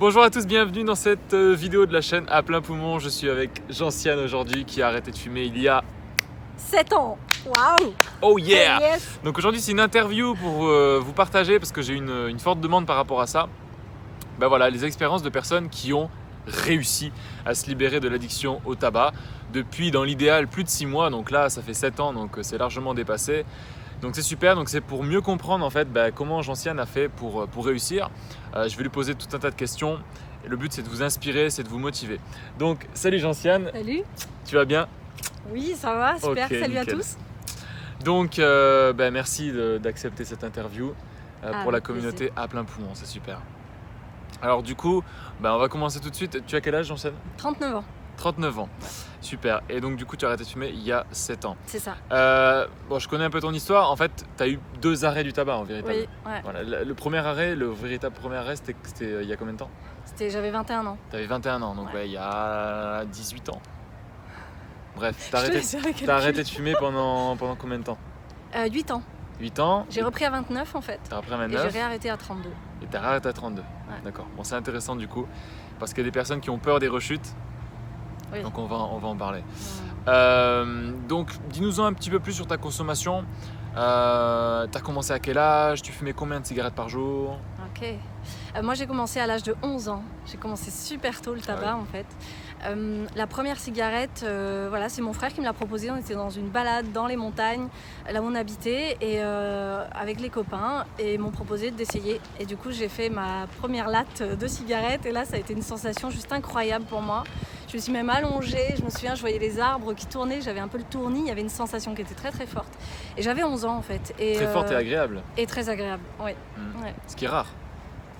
Bonjour à tous, bienvenue dans cette vidéo de la chaîne à plein poumon. Je suis avec Gentiane aujourd'hui qui a arrêté de fumer il y a 7 ans. Waouh. Oh yeah. Yes. Donc aujourd'hui c'est une interview pour vous partager parce que j'ai une forte demande par rapport à ça. Ben voilà, les expériences de personnes qui ont réussi à se libérer de l'addiction au tabac depuis dans l'idéal plus de 6 mois, donc là ça fait 7 ans, donc c'est largement dépassé. Donc c'est super, donc c'est pour mieux comprendre en fait comment Gentiane a fait pour réussir. Je vais lui poser tout un tas de questions et le but c'est de vous inspirer, c'est de vous motiver. Donc salut Gentiane. Salut. Tu vas bien? Oui, ça va, super, Ok, salut nickel. à tous. Donc merci d'accepter cette interview pour la communauté plaisir. à plein poumon, c'est super. Alors du coup, on va commencer tout de suite. Tu as quel âge Gentiane? 39 ans, 39 ans, super. Et donc du coup tu as arrêté de fumer il y a 7 ans. c'est ça. Bon, je connais un peu ton histoire. En fait, tu as eu 2 arrêts du tabac en véritable. Oui, ouais. Voilà, le premier arrêt, le véritable premier arrêt, c'était il y a combien de temps? J'avais 21 ans. Tu avais 21 ans, donc Ouais. il y a 18 ans. Bref, tu Je te laisse faire le calcul. as arrêté de fumer pendant combien de temps? 8 ans. 8 ans. J'ai repris à 29 en fait. Tu as repris à Et j'ai 29 réarrêté à 32. et tu as arrêté à 32. D'accord. Bon, c'est intéressant du coup, parce qu'il y a des personnes qui ont peur des rechutes, Oui. donc on va en parler. Ouais. Donc, dis-nous-en un petit peu plus sur ta consommation. T'as commencé à quel âge? Tu fumais combien de cigarettes par jour? Ok. Moi j'ai commencé à l'âge de 11 ans. J'ai commencé super tôt le tabac en fait. La première cigarette, voilà, c'est mon frère qui me l'a proposée. On était dans une balade dans les montagnes, là où on habitait, et avec les copains, et ils m'ont proposé d'essayer. Et du coup j'ai fait ma première latte de cigarette, et là ça a été une sensation juste incroyable pour moi. Je me suis même allongée, je me souviens, je voyais les arbres qui tournaient, j'avais un peu le tournis, il y avait une sensation qui était très très forte. Et j'avais 11 ans en fait. Et, Très forte et agréable. Et très agréable, oui. Ouais. Ce qui est rare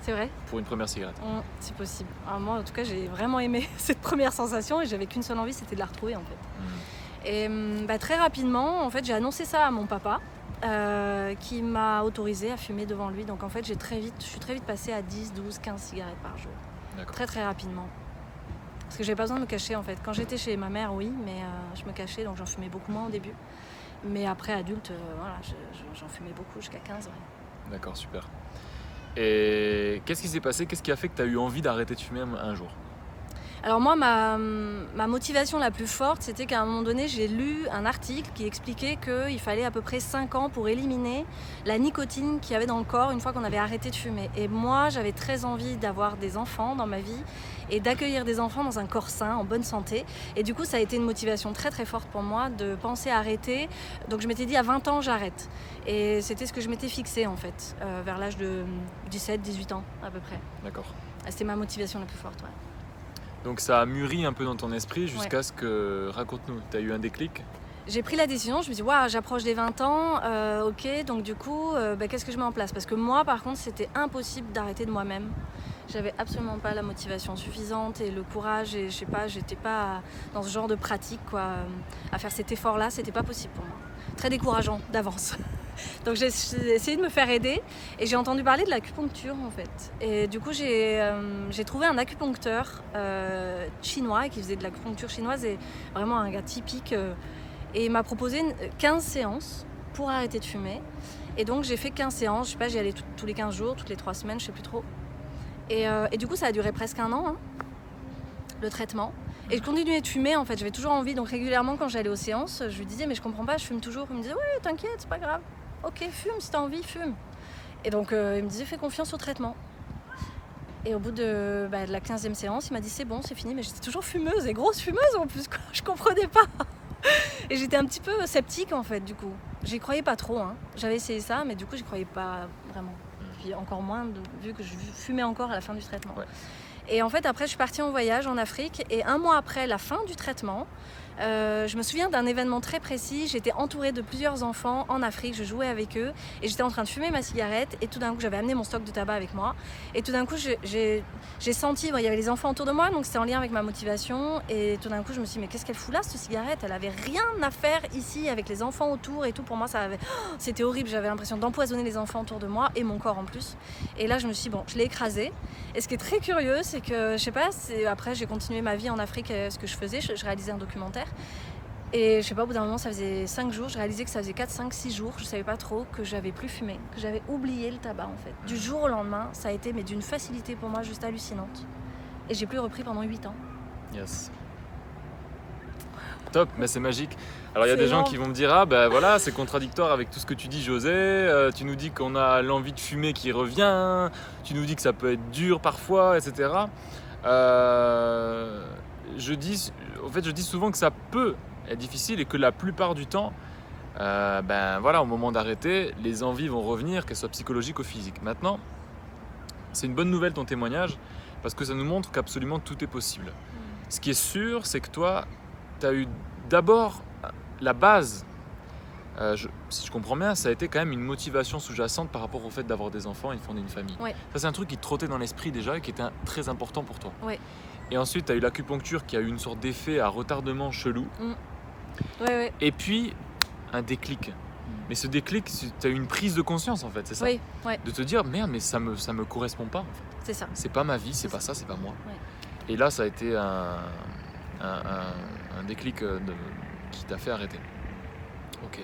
C'est vrai? pour une première cigarette. C'est possible. Alors moi, en tout cas, j'ai vraiment aimé cette première sensation et j'avais qu'une seule envie, c'était de la retrouver en fait. Et très rapidement, en fait, j'ai annoncé ça à mon papa, qui m'a autorisé à fumer devant lui. Donc en fait, je suis très vite passée à 10, 12, 15 cigarettes par jour. D'accord. Très très rapidement. Parce que j'avais pas besoin de me cacher en fait. Quand j'étais chez ma mère, oui, mais je me cachais, donc j'en fumais beaucoup moins au début. Mais après, adulte, voilà, j'en fumais beaucoup jusqu'à 15. Ouais. D'accord, super. Et qu'est-ce qui s'est passé? Qu'est-ce qui a fait que tu as eu envie d'arrêter de fumer un jour? Alors moi, ma motivation la plus forte, c'était qu'à un moment donné, j'ai lu un article qui expliquait qu'il fallait à peu près 5 ans pour éliminer la nicotine qu'il y avait dans le corps une fois qu'on avait arrêté de fumer. Et moi, j'avais très envie d'avoir des enfants dans ma vie et d'accueillir des enfants dans un corps sain, en bonne santé. Et du coup, ça a été une motivation très très forte pour moi de penser à arrêter. Donc je m'étais dit à 20 ans, j'arrête. Et c'était ce que je m'étais fixé en fait, vers l'âge de 17-18 ans à peu près. D'accord. C'était ma motivation la plus forte, ouais. Donc ça a mûri un peu dans ton esprit jusqu'à ce que... Raconte-nous, tu as eu un déclic? J'ai pris la décision, je me suis dit, waouh, j'approche des 20 ans, ok, donc du coup, qu'est-ce que je mets en place? Parce que moi, par contre, c'était impossible d'arrêter de moi-même. J'avais absolument pas la motivation suffisante et le courage, et je sais pas, j'étais pas dans ce genre de pratique, quoi. À faire cet effort-là, c'était pas possible pour moi. Très décourageant d'avance. Donc j'ai essayé de me faire aider et j'ai entendu parler de l'acupuncture en fait. Et du coup j'ai trouvé un acupuncteur chinois qui faisait de l'acupuncture chinoise et vraiment un gars typique. Et il m'a proposé 15 séances pour arrêter de fumer. Et donc j'ai fait 15 séances, je sais pas, j'y allais tous les 15 jours, toutes les 3 semaines, je sais plus trop. Et du coup ça a duré presque 1 an, le traitement. Et je continuais de fumer en fait, j'avais toujours envie. Donc régulièrement quand j'allais aux séances, je lui disais mais je comprends pas, je fume toujours. Il me disait ouais t'inquiète, c'est pas grave. Ok, fume si t'as envie, fume. Et donc il me disait fais confiance au traitement. Et au bout de la 15e séance, il m'a dit c'est bon, c'est fini. Mais j'étais toujours fumeuse et grosse fumeuse en plus, quoi. Je comprenais pas. Et j'étais un petit peu sceptique en fait du coup. J'y croyais pas trop, hein. J'avais essayé ça, mais du coup j'y croyais pas vraiment. Puis encore moins vu que je fumais encore à la fin du traitement. Ouais. Et en fait après je suis partie en voyage en Afrique et 1 mois après la fin du traitement, je me souviens d'un événement très précis. J'étais entourée de plusieurs enfants en Afrique, je jouais avec eux et j'étais en train de fumer ma cigarette et tout d'un coup j'avais amené mon stock de tabac avec moi et tout d'un coup j'ai senti, il y avait les enfants autour de moi donc c'était en lien avec ma motivation et tout d'un coup je me suis dit mais qu'est-ce qu'elle fout là cette cigarette? Elle avait rien à faire ici avec les enfants autour et tout. Pour moi c'était horrible, j'avais l'impression d'empoisonner les enfants autour de moi et mon corps en plus. Et là je me suis dit bon, je l'ai écrasée. Et ce qui est très curieux c'est que je sais pas, après j'ai continué ma vie en Afrique, ce que je faisais, je réalisais un documentaire. Et je sais pas, au bout d'un moment, ça faisait 5 jours, je réalisais que ça faisait 4, 5, 6 jours, je savais pas trop, que j'avais plus fumé, que j'avais oublié le tabac en fait. Du jour au lendemain, ça a été mais d'une facilité pour moi juste hallucinante. Et j'ai plus repris pendant 8 ans. Yes. Top, mais c'est magique. Alors il y a C'est des gens énorme. qui vont me dire ah ben voilà c'est contradictoire avec tout ce que tu dis José, tu nous dis qu'on a l'envie de fumer qui revient, tu nous dis que ça peut être dur parfois, etc. Je dis souvent que ça peut être difficile et que la plupart du temps, ben voilà au moment d'arrêter, les envies vont revenir, qu'elles soient psychologiques ou physiques. Maintenant, c'est une bonne nouvelle ton témoignage parce que ça nous montre qu'absolument tout est possible. Ce qui est sûr, c'est que toi, tu as eu d'abord la base, si je comprends bien, ça a été quand même une motivation sous-jacente par rapport au fait d'avoir des enfants et de fonder une famille. Ouais. Ça, c'est un truc qui te trottait dans l'esprit déjà et qui était très important pour toi. Ouais. Et ensuite, tu as eu l'acupuncture qui a eu une sorte d'effet à retardement chelou. Ouais. Et puis, un déclic. Mais ce déclic, tu as eu une prise de conscience en fait, c'est ça? Oui, ouais, De te dire, merde, mais ça me correspond pas en fait. c'est ça. C'est pas ma vie, c'est C'est pas ça, c'est pas moi. Ouais. Et là, ça a été un déclic qui t'a fait arrêter. Ok.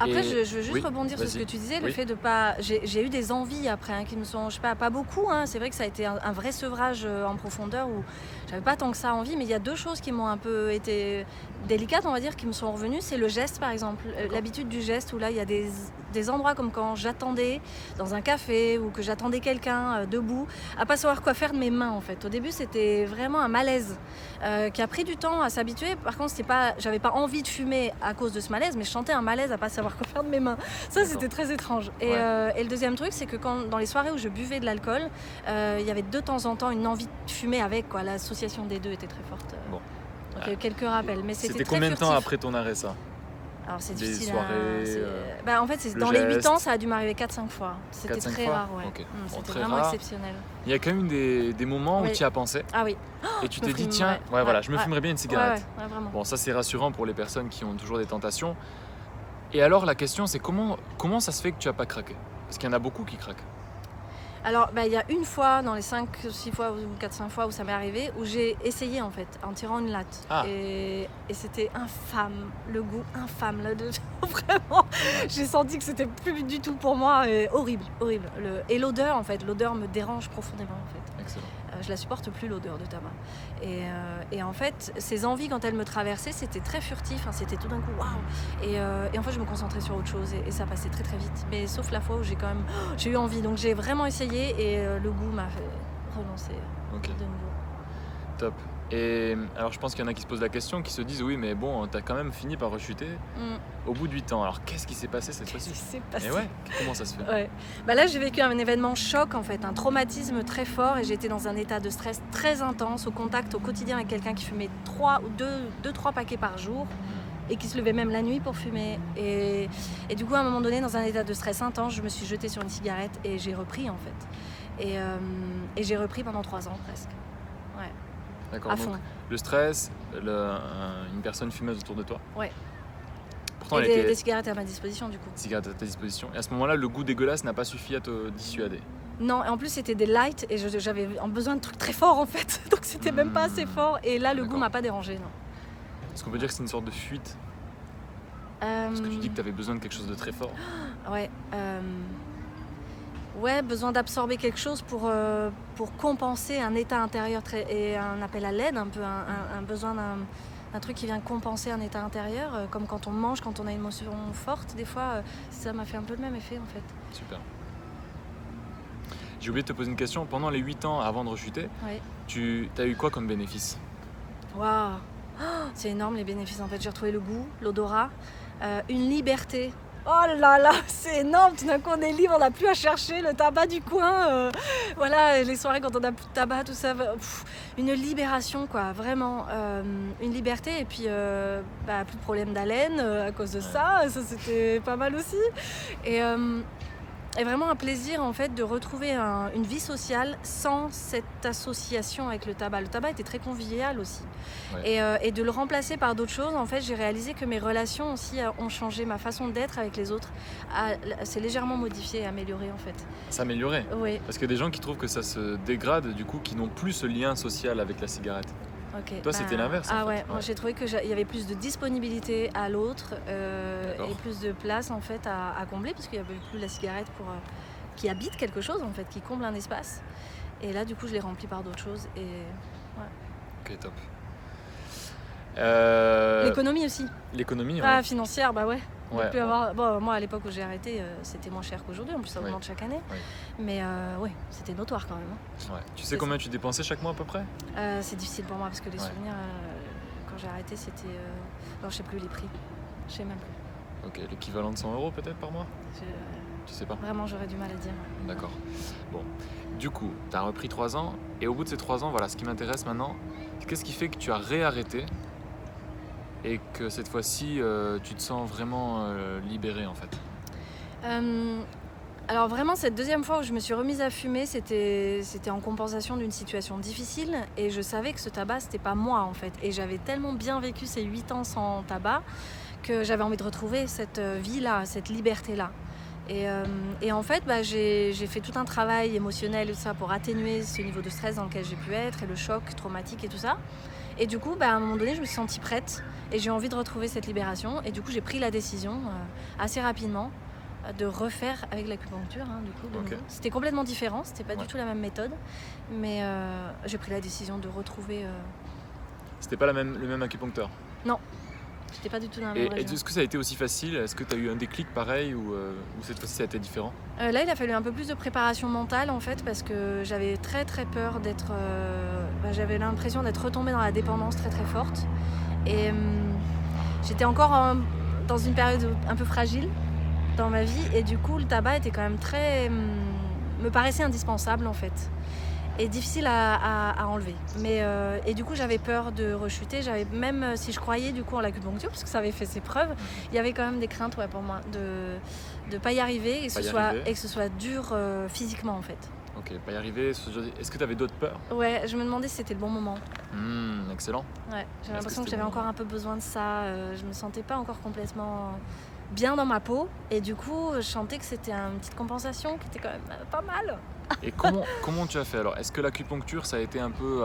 Après, Et- je veux juste oui, rebondir sur ce que vas-y. tu disais, le Oui. fait de pas. J'ai eu des envies après, hein, qui me sont. Je sais pas beaucoup, hein. C'est vrai que ça a été un vrai sevrage en profondeur où j'avais pas tant que ça envie, mais il y a 2 choses qui m'ont un peu été délicates, on va dire, qui me sont revenues. C'est le geste, par exemple. D'accord. L'habitude du geste où là, il y a des endroits comme quand j'attendais dans un café ou que j'attendais quelqu'un debout, à pas savoir quoi faire de mes mains, en fait. Au début, c'était vraiment un malaise qui a pris du temps à s'habituer. Par contre, j'avais pas envie de fumer à cause de ce malaise, mais je sentais un malaise à pas savoir quoi faire de mes mains. Ça, D'accord. c'était très étrange. Ouais. Et le deuxième truc, c'est que dans les soirées où je buvais de l'alcool, il y avait de temps en temps une envie de fumer avec, quoi. L'association des deux était très forte. Bon. Donc, il y a eu quelques rappels, mais c'était C'était très combien de temps furtif. après ton arrêt ça? Alors c'est Des difficile. soirées, En fait, le dans les 8 geste. ans, ça a dû m'arriver 4-5 fois. C'était 4-5 très fois rare, ouais. Ok. Bon, C'était très vraiment rare. exceptionnel. Il y a quand même des moments où Oui. tu y as pensé Ah oui. et tu je me t'es dit fume, tiens, ouais. voilà, Ouais, je me ouais. fumerais bien une cigarette. Ouais, vraiment. Bon, ça c'est rassurant pour les personnes qui ont toujours des tentations. Et alors la question c'est comment ça se fait que tu n'as pas craqué? Parce qu'il y en a beaucoup qui craquent. Alors, il y a une fois dans les 5-6 fois ou 4-5 fois où ça m'est arrivé, où j'ai essayé en fait, en tirant une latte. Ah. Et c'était infâme, le goût infâme. Là, vraiment, j'ai senti que c'était plus du tout pour moi. Et horrible. Et l'odeur en fait, l'odeur me dérange profondément en fait. Excellent. Je la supporte plus l'odeur de tabac. Et en fait, ces envies quand elles me traversaient, c'était très furtif, hein, c'était tout d'un coup waouh. Et en fait, je me concentrais sur autre chose et ça passait très très vite. Mais sauf la fois où j'ai eu envie, donc j'ai vraiment essayé et le goût m'a fait relancer Ok. de nouveau. Top. Et alors je pense qu'il y en a qui se posent la question, qui se disent oui mais bon t'as quand même fini par rechuter au bout de 8 ans. Alors qu'est-ce qui s'est passé cette Qu'est-ce qui fois-ci? s'est passé? Et ouais, comment ça se fait? Ouais. Là, j'ai vécu un événement choc en fait, un traumatisme très fort et j'étais dans un état de stress très intense, au contact au quotidien avec quelqu'un qui fumait 2-3 paquets par jour et qui se levait même la nuit pour fumer. Et du coup, à un moment donné, dans un état de stress intense, je me suis jetée sur une cigarette et j'ai repris en fait. Et j'ai repris pendant 3 ans presque. Ouais, D'accord, à donc fond. le stress, une personne fumeuse autour de toi. Ouais. Pourtant Et elle était des cigarettes à ma disposition du coup. cigarette à ta disposition. Et à ce moment-là, le goût dégueulasse n'a pas suffi à te dissuader. Non, et en plus c'était des lights et j'avais besoin de trucs très forts en fait. Donc c'était même pas assez fort. Et là, le goût D'accord. m'a pas dérangé, non. Est-ce qu'on peut dire que c'est une sorte de fuite? Parce que tu dis que tu avais besoin de quelque chose de très fort. Ouais. Ouais, besoin d'absorber quelque chose pour compenser un état intérieur et un appel à l'aide, un peu un besoin d'un truc qui vient compenser un état intérieur, comme quand on mange, quand on a une émotion forte, des fois, ça m'a fait un peu le même effet en fait. Super. J'ai oublié de te poser une question. Pendant les 8 ans avant de rechuter, Ouais. tu as eu quoi comme bénéfice? Waouh, c'est énorme les bénéfices en fait. J'ai retrouvé le goût, l'odorat, une liberté. Oh là là, c'est énorme, tout d'un coup on est libre, on n'a plus à chercher le tabac du coin, voilà, les soirées quand on n'a plus de tabac, tout ça, une libération quoi, vraiment, une liberté et puis plus de problème d'haleine à cause de ça c'était pas mal aussi. Et vraiment un plaisir en fait de retrouver une vie sociale sans cette association avec le tabac. Le tabac était très convivial aussi. Ouais. Et de le remplacer par d'autres choses, en fait, j'ai réalisé que mes relations aussi ont changé, ma façon d'être avec les autres s'est légèrement modifiée et améliorée en fait. S'améliorer. Oui. Parce qu'il y a des gens qui trouvent que ça se dégrade, du coup, qui n'ont plus ce lien social avec la cigarette. Ok. Toi, c'était l'inverse, en Ah fait. ouais, moi Ouais. j'ai trouvé qu'il y avait plus de disponibilité à l'autre D'accord. et plus de place en fait à combler, parce qu'il n'y avait plus la cigarette qui habite quelque chose en fait, qui comble un espace. Et là, du coup, je l'ai rempli par d'autres choses. Et Ok, top. l'économie aussi. L'économie, Ah, ouais. financière, bah ouais. De Ouais, plus avoir... Bon, moi, à l'époque où j'ai arrêté, c'était moins cher qu'aujourd'hui. En plus, ça Oui. augmente chaque année. Oui. Mais ouais, c'était notoire quand même. Hein. ouais. Tu sais C'est combien tu dépensais chaque mois à peu près? C'est difficile pour moi parce que les Ouais. souvenirs, quand j'ai arrêté, c'était... Non, je sais plus les prix. Je sais même plus. Ok, l'équivalent de 100 € peut-être par mois? Je- Tu sais pas? Vraiment, j'aurais du mal à dire. D'accord. Bon, du coup, tu as repris 3 ans, et au bout de ces 3 ans, voilà, ce qui m'intéresse maintenant, qu'est-ce qui fait que tu as réarrêté et que cette fois-ci, tu te sens vraiment libéré en fait? Alors vraiment, cette deuxième fois où je me suis remise à fumer, c'était en compensation d'une situation difficile. Et je savais que ce tabac, c'était pas moi en fait. Et j'avais tellement bien vécu ces 8 ans sans tabac que j'avais envie de retrouver cette vie-là, cette liberté-là. Et en fait, j'ai fait tout un travail émotionnel et tout ça pour atténuer ce niveau de stress dans lequel j'ai pu être et le choc traumatique et tout ça. Et du coup, à un moment donné, je me suis sentie prête et j'ai envie de retrouver cette libération. Et du coup, j'ai pris la décision assez rapidement de refaire avec l'acupuncture. Du coup, de nouveau. C'était complètement différent, c'était pas du tout la même méthode. Mais j'ai pris la décision de retrouver... C'était pas le même acupuncteur? Non. J'étais pas du tout dans la même Et région. est-ce que ça a été aussi facile? Est-ce que tu as eu un déclic pareil ou cette fois-ci ça a été différent? Là, il a fallu un peu plus de préparation mentale en fait, parce que j'avais très très peur d'être... j'avais l'impression d'être retombée dans la dépendance très très forte. Et j'étais encore dans une période un peu fragile dans ma vie. Et du coup, le tabac était quand même très... me paraissait indispensable en fait. Et difficile à enlever. Et du coup, j'avais peur de rechuter. Même si je croyais du coup en l'acupuncture, parce que ça avait fait ses preuves, il y avait quand même des craintes pour moi de pas y arriver et que ce soit dur physiquement en fait. Ok, pas y arriver. Est-ce que tu avais d'autres peurs? Ouais, je me demandais si c'était le bon moment. Excellent. Ouais, j'avais l'impression que c'était j'avais bon encore un peu besoin de ça. Je me sentais pas encore complètement bien dans ma peau. Et du coup, je sentais que c'était une petite compensation qui était quand même pas mal. Et comment tu as fait alors? Est-ce que l'acupuncture ça a été un peu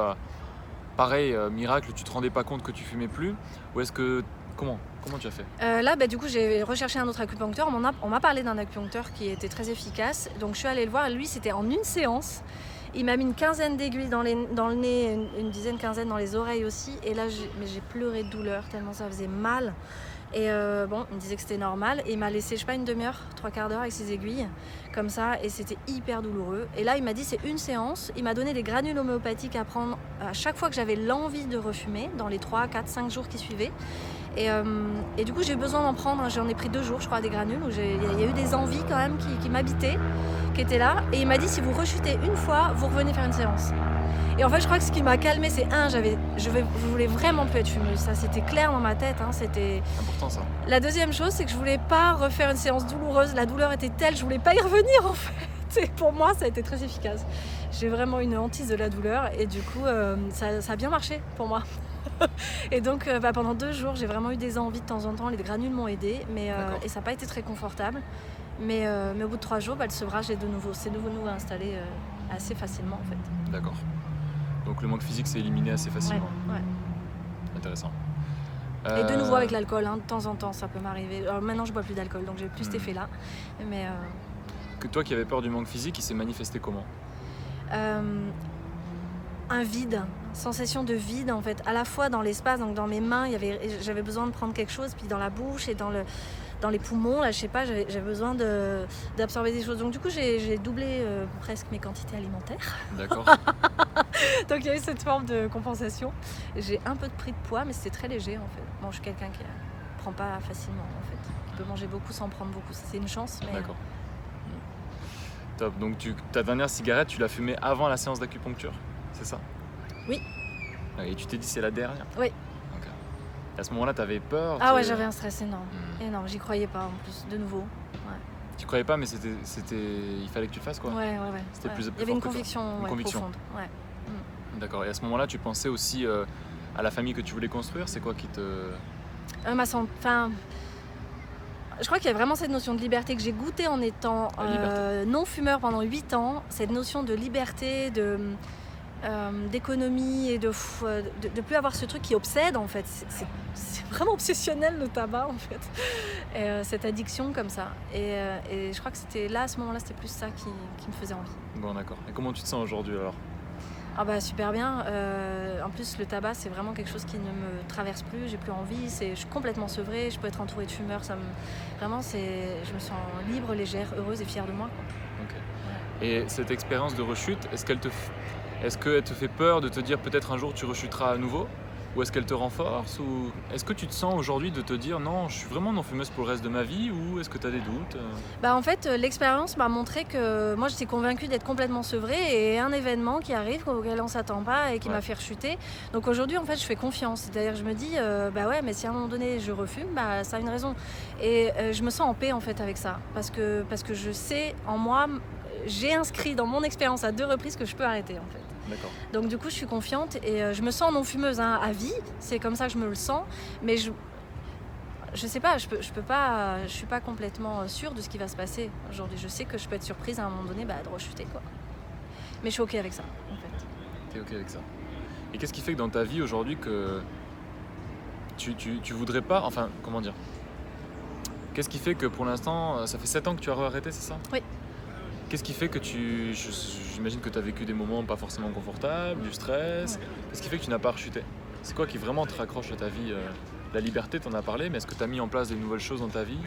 pareil, miracle, tu te rendais pas compte que tu fumais plus? Ou est-ce que. Comment tu as fait? Là, du coup, j'ai recherché un autre acupuncteur. On m'a parlé d'un acupuncteur qui était très efficace. Donc, je suis allée le voir. Lui, c'était en une séance. Il m'a mis une quinzaine d'aiguilles dans le nez, une dizaine, quinzaine dans les oreilles aussi. Et là, j'ai pleuré de douleur tellement ça faisait mal. Et il me disait que c'était normal. Et il m'a laissé, je sais pas, une demi-heure, 3/4 d'heure avec ses aiguilles, comme ça. Et c'était hyper douloureux. Et là, il m'a dit, c'est une séance. Il m'a donné des granules homéopathiques à prendre à chaque fois que j'avais l'envie de refumer, dans les 3, 4, 5 jours qui suivaient. Et du coup, j'ai eu besoin d'en prendre. J'en ai pris 2 jours, je crois, des granules, où il y a eu des envies quand même qui m'habitaient, qui étaient là. Et il m'a dit, si vous rechutez une fois, vous revenez faire une séance. Et en fait, je crois que ce qui m'a calmée, c'est je voulais vraiment plus être fumeuse. Ça, c'était clair dans ma tête. C'était important ça. La deuxième chose, c'est que je voulais pas refaire une séance douloureuse. La douleur était telle, je voulais pas y revenir en fait. Et pour moi, ça a été très efficace. J'ai vraiment une hantise de la douleur et du coup, ça a bien marché pour moi. Et donc, pendant 2 jours, j'ai vraiment eu des envies de temps en temps. Les granules m'ont aidée, et ça n'a pas été très confortable. Mais au bout de 3 jours, le sevrage s'est de nouveau installé assez facilement en fait. D'accord. Donc le manque physique s'est éliminé assez facilement. Ouais. Intéressant. Et de nouveau avec l'alcool, de temps en temps, ça peut m'arriver. Alors maintenant, je bois plus d'alcool, donc j'ai plus cet effet-là. Mais que toi qui avais peur du manque physique, il s'est manifesté comment? Un vide, sensation de vide en fait, à la fois dans l'espace, donc dans mes mains, j'avais besoin de prendre quelque chose, puis dans la bouche et dans les poumons, là je sais pas, j'avais besoin d'absorber des choses. Donc du coup j'ai doublé presque mes quantités alimentaires. D'accord. Donc il y a eu cette forme de compensation. J'ai un peu de pris de poids, mais c'était très léger en fait. Bon, je suis quelqu'un qui prend pas facilement en fait. Qui peut manger beaucoup sans prendre beaucoup. C'est une chance, mais... D'accord. Top. Donc ta dernière cigarette, tu l'as fumée avant la séance d'acupuncture, c'est ça? Oui. Et tu t'es dit c'est la dernière? Oui. Ok. À ce moment-là, tu avais peur? Ah ouais, j'avais un stress énorme. Énorme, j'y croyais pas en plus, de nouveau. Ouais. Tu croyais pas, mais il fallait que tu le fasses quoi? Ouais. C'était plus Il y avait une conviction, conviction. profonde. Ouais. D'accord. Et à ce moment-là, tu pensais aussi à la famille que tu voulais construire? C'est quoi qui te... Je crois qu'il y a vraiment cette notion de liberté que j'ai goûtée en étant non-fumeur pendant 8 ans. Cette notion de liberté, d'économie et de plus avoir ce truc qui obsède en fait. C'est vraiment obsessionnel le tabac en fait. Et, cette addiction comme ça. Et je crois que c'était là, à ce moment-là, c'était plus ça qui me faisait envie. Bon, d'accord. Et comment tu te sens aujourd'hui alors? Ah bah super bien. En plus le tabac c'est vraiment quelque chose qui ne me traverse plus. J'ai plus envie. Je suis complètement sevrée. Je peux être entourée de fumeurs. Vraiment je me sens libre, légère, heureuse et fière de moi, quoi. Ok. Et cette expérience de rechute, est-ce qu'elle te fait peur de te dire peut-être un jour tu rechuteras à nouveau? Ou est-ce qu'elle te renforce? Ou est-ce que tu te sens aujourd'hui de te dire non, je suis vraiment non-fumeuse pour le reste de ma vie? Ou est-ce que tu as des doutes? Bah en fait, l'expérience m'a montré que moi j'étais convaincue d'être complètement sevrée et un événement qui arrive auquel on s'attend pas et qui m'a fait rechuter. Donc aujourd'hui en fait je fais confiance. C'est-à-dire je me dis bah ouais mais si à un moment donné je refume, bah ça a une raison. Et je me sens en paix en fait avec ça. Parce que je sais en moi, j'ai inscrit dans mon expérience à 2 reprises que je peux arrêter en fait. D'accord. Donc du coup je suis confiante et je me sens non fumeuse à vie, c'est comme ça que je me le sens, mais je sais pas, je suis pas complètement sûre de ce qui va se passer aujourd'hui. Je sais que je peux être surprise à un moment donné de rechuter quoi. Mais je suis ok avec ça en fait. T'es ok avec ça. Et qu'est-ce qui fait que dans ta vie aujourd'hui que tu voudrais pas, enfin comment dire, qu'est-ce qui fait que pour l'instant, ça fait 7 ans que tu as arrêté, c'est ça? Oui. Qu'est-ce qui fait que j'imagine que tu as vécu des moments pas forcément confortables, du stress. Ouais. Qu'est-ce qui fait que tu n'as pas rechuté? C'est quoi qui vraiment te raccroche à ta vie? La liberté, t'en as parlé, mais est-ce que tu as mis en place des nouvelles choses dans ta vie?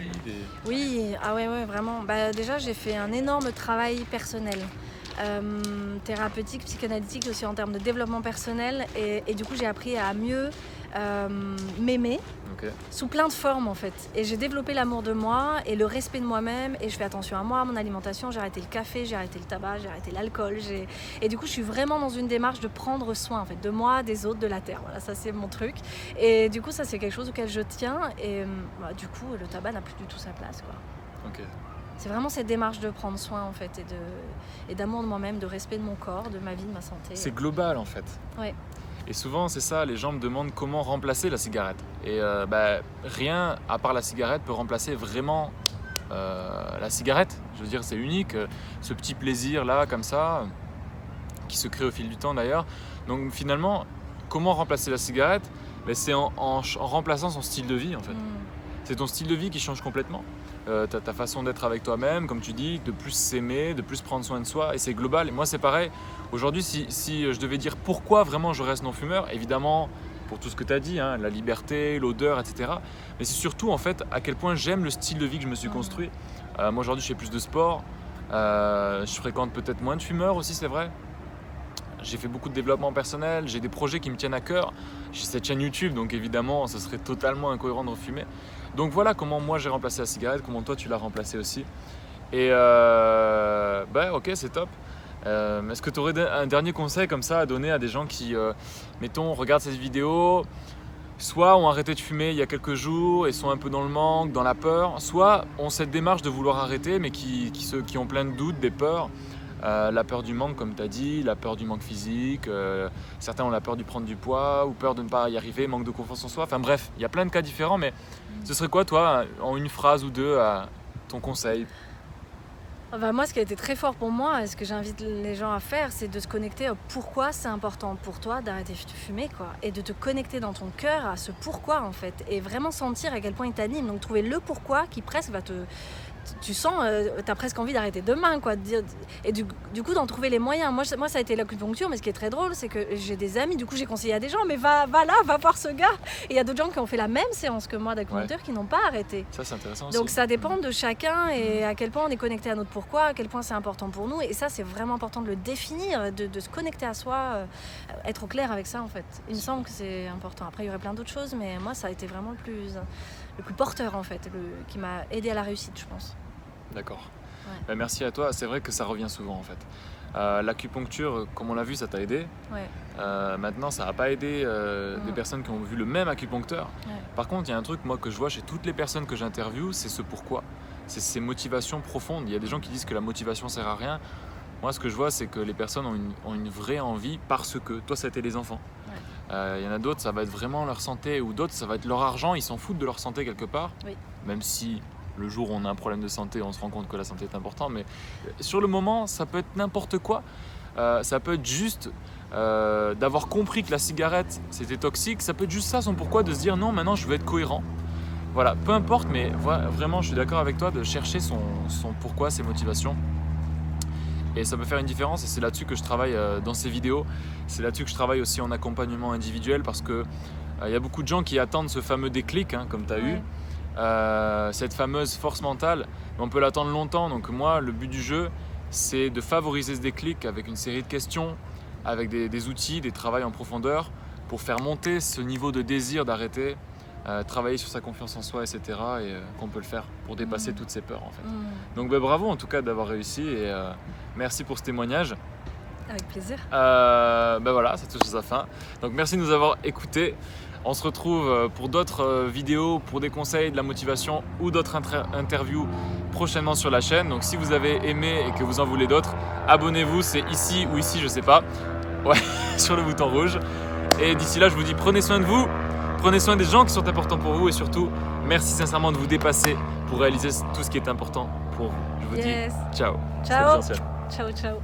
Oui, ah ouais, vraiment. Bah, déjà, j'ai fait un énorme travail personnel, thérapeutique, psychanalytique aussi en termes de développement personnel. Et du coup, j'ai appris à mieux m'aimer. Okay. Sous plein de formes en fait. Et j'ai développé l'amour de moi et le respect de moi-même et je fais attention à moi, à mon alimentation. J'ai arrêté le café, j'ai arrêté le tabac, j'ai arrêté l'alcool. Et du coup, je suis vraiment dans une démarche de prendre soin en fait, de moi, des autres, de la terre. Voilà, ça c'est mon truc. Et du coup, ça c'est quelque chose auquel je tiens. Et du coup, le tabac n'a plus du tout sa place, quoi. Okay. C'est vraiment cette démarche de prendre soin en fait et d'amour de moi-même, de respect de mon corps, de ma vie, de ma santé. C'est global en fait. Ouais. Et souvent, c'est ça, les gens me demandent comment remplacer la cigarette. Et rien, à part la cigarette, peut remplacer vraiment la cigarette. Je veux dire, c'est unique, ce petit plaisir-là, comme ça, qui se crée au fil du temps d'ailleurs. Donc finalement, comment remplacer la cigarette? C'est en remplaçant son style de vie, en fait. C'est ton style de vie qui change complètement. Ta façon d'être avec toi-même, comme tu dis, de plus s'aimer, de plus prendre soin de soi, et c'est global. Et moi, c'est pareil. Aujourd'hui, si je devais dire pourquoi vraiment je reste non-fumeur, évidemment, pour tout ce que tu as dit, hein, la liberté, l'odeur, etc. Mais c'est surtout, en fait, à quel point j'aime le style de vie que je me suis construit. Moi, aujourd'hui, je fais plus de sport. Je fréquente peut-être moins de fumeurs aussi, c'est vrai. J'ai fait beaucoup de développement personnel, j'ai des projets qui me tiennent à cœur. J'ai cette chaîne YouTube, donc évidemment, ce serait totalement incohérent de refumer. Donc voilà comment moi j'ai remplacé la cigarette, comment toi tu l'as remplacée aussi. Et ok, c'est top. Est-ce que tu aurais un dernier conseil comme ça à donner à des gens qui, mettons, regardent cette vidéo, soit ont arrêté de fumer il y a quelques jours et sont un peu dans le manque, dans la peur, soit ont cette démarche de vouloir arrêter mais qui ont plein de doutes, des peurs. La peur du manque, comme tu as dit, la peur du manque physique, certains ont la peur de prendre du poids ou peur de ne pas y arriver, manque de confiance en soi. Enfin bref, il y a plein de cas différents, mais ce serait quoi, toi, en une phrase ou deux, ton conseil? Moi, ce qui a été très fort pour moi, et ce que j'invite les gens à faire, c'est de se connecter à pourquoi c'est important pour toi d'arrêter de fumer, quoi. Et de te connecter dans ton cœur à ce pourquoi, en fait. Et vraiment sentir à quel point il t'anime. Donc, trouver le pourquoi qui presque va te... Tu sens, t'as presque envie d'arrêter demain, quoi. Et du coup, d'en trouver les moyens. Moi, ça a été l'acupuncture, mais ce qui est très drôle, c'est que j'ai des amis, du coup, j'ai conseillé à des gens, mais va là, va voir ce gars. Et il y a d'autres gens qui ont fait la même séance que moi d'acupuncture qui n'ont pas arrêté. Ça, c'est intéressant aussi. Donc, ça dépend de chacun et à quel point on est connecté à notre pourquoi, à quel point c'est important pour nous. Et ça, c'est vraiment important de le définir, de se connecter à soi, être au clair avec ça, en fait. Il me semble que c'est important. Après, il y aurait plein d'autres choses, mais moi, ça a été vraiment le plus porteur, en fait, qui m'a aidé à la réussite, je pense. D'accord. Ouais. Merci à toi. C'est vrai que ça revient souvent en fait. L'acupuncture, comme on l'a vu, ça t'a aidé. Ouais. Maintenant, ça n'a pas aidé des personnes qui ont vu le même acupuncteur. Ouais. Par contre, il y a un truc moi que je vois chez toutes les personnes que j'interviewe, c'est ce pourquoi. C'est ces motivations profondes. Il y a des gens qui disent que la motivation sert à rien. Moi, ce que je vois, c'est que les personnes ont une vraie envie parce que. Toi, ça a été les enfants. Il y en a d'autres, ça va être vraiment leur santé, ou d'autres, ça va être leur argent. Ils s'en foutent de leur santé quelque part. Oui. Même si le jour où on a un problème de santé, on se rend compte que la santé est importante. Mais sur le moment, ça peut être n'importe quoi. Ça peut être juste d'avoir compris que la cigarette c'était toxique, ça peut être juste ça son pourquoi, de se dire non, maintenant je veux être cohérent. Voilà, peu importe, mais vraiment je suis d'accord avec toi de chercher son pourquoi, ses motivations. Et ça peut faire une différence et c'est là-dessus que je travaille dans ces vidéos. C'est là-dessus que je travaille aussi en accompagnement individuel parce que y a beaucoup de gens qui attendent ce fameux déclic, hein, comme tu as eu. Cette fameuse force mentale, on peut l'attendre longtemps. Donc moi, le but du jeu, c'est de favoriser ce déclic avec une série de questions, avec des outils, des travails en profondeur pour faire monter ce niveau de désir d'arrêter, travailler sur sa confiance en soi, etc. Et qu'on peut le faire pour dépasser toutes ces peurs en fait. Donc bravo en tout cas d'avoir réussi et merci pour ce témoignage. Avec plaisir. Voilà, ça touche à sa fin. Donc merci de nous avoir écoutés. On se retrouve pour d'autres vidéos, pour des conseils, de la motivation ou d'autres interviews prochainement sur la chaîne. Donc si vous avez aimé et que vous en voulez d'autres, abonnez-vous, c'est ici ou ici, je sais pas. Ouais, sur le bouton rouge. Et d'ici là, je vous dis prenez soin de vous, prenez soin des gens qui sont importants pour vous et surtout, merci sincèrement de vous dépasser pour réaliser tout ce qui est important pour vous. Je vous dis ciao. Ciao. Ciao, ciao.